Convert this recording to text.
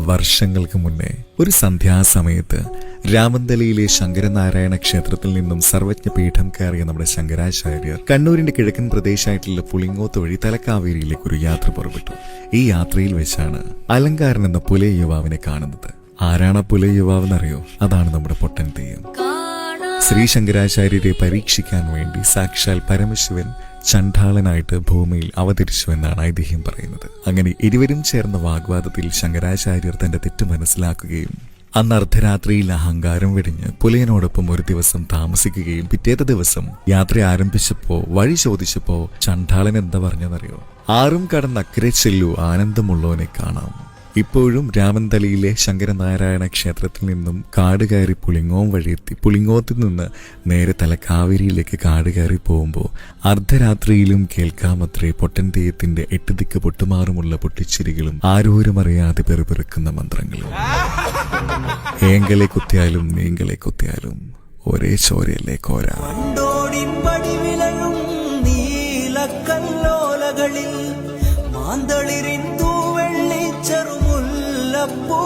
വർഷങ്ങൾക്ക് മുന്നേ ഒരു സന്ധ്യാസമയത്ത് രാമന്തലിയിലെ ശങ്കരനാരായണ ക്ഷേത്രത്തിൽ നിന്നും സർവജ്ഞ പീഠം കയറിയ നമ്മുടെ ശങ്കരാചാര്യർ കണ്ണൂരിന്റെ കിഴക്കൻ പ്രദേശമായിട്ടുള്ള പുളിങ്ങോത്ത് വഴി തലക്കാവേരിയിലേക്ക് ഒരു യാത്ര പുറപ്പെട്ടു. ഈ യാത്രയിൽ വെച്ചാണ് അലങ്കാരൻ എന്ന പുലയ യുവാവിനെ കാണുന്നത്. ആരാണ് പുലയ യുവാവെന്നറിയോ? അതാണ് നമ്മുടെ പൊട്ടൻ തെയ്യം. ശ്രീ ശങ്കരാചാര്യരെ പരീക്ഷിക്കാൻ വേണ്ടി സാക്ഷാൽ പരമശിവൻ ചണ്ഡാളനായിട്ട് ഭൂമിയിൽ അവതരിച്ചുവെന്നാണ് ഐതിഹ്യം പറയുന്നത്. അങ്ങനെ ഇരുവരും ചേർന്ന വാഗ്വാദത്തിൽ ശങ്കരാചാര്യർ തന്റെ തെറ്റ് മനസ്സിലാക്കുകയും അന്ന് അർദ്ധരാത്രിയിൽ അഹങ്കാരം വെടിഞ്ഞ് പുലയനോടൊപ്പം ഒരു ദിവസം താമസിക്കുകയും പിറ്റേത്തെ ദിവസം യാത്ര ആരംഭിച്ചപ്പോ വഴി ചോദിച്ചപ്പോ ചണ്ഡാളൻ എന്താ പറഞ്ഞതെന്നറിയോ? ആറും കടന്ന് അക്കരെ ചെല്ലു, ആനന്ദമുള്ളവനെ കാണാം. ഇപ്പോഴും രാമന്തലിയിലെ ശങ്കരനാരായണ ക്ഷേത്രത്തിൽ നിന്നും കാട് കയറി പുളിങ്ങോം വഴിയെത്തി പുളിങ്ങോത്തിൽ നിന്ന് നേരെ തലക്കാവേരിയിലേക്ക് കാട് കയറി പോകുമ്പോൾ അർദ്ധരാത്രിയിലും കേൾക്കാമത്രേ പൊട്ടൻ തെയ്യത്തിന്റെ 8 ദിക്ക് പൊട്ടുമാറുമുള്ള പൊട്ടിച്ചിരികളും ആരോരും അറിയാതെ പെറുപിറുക്കുന്ന മന്ത്രങ്ങളും. ഏങ്കലെ കുത്തിയാലും നീങ്കലെ കുത്തിയാലും ഒരേ ചോരയല്ലേ കോര. മാന്തളിരിൻ തൂവെള്ളി ചെറുമുല്ലപ്പൂ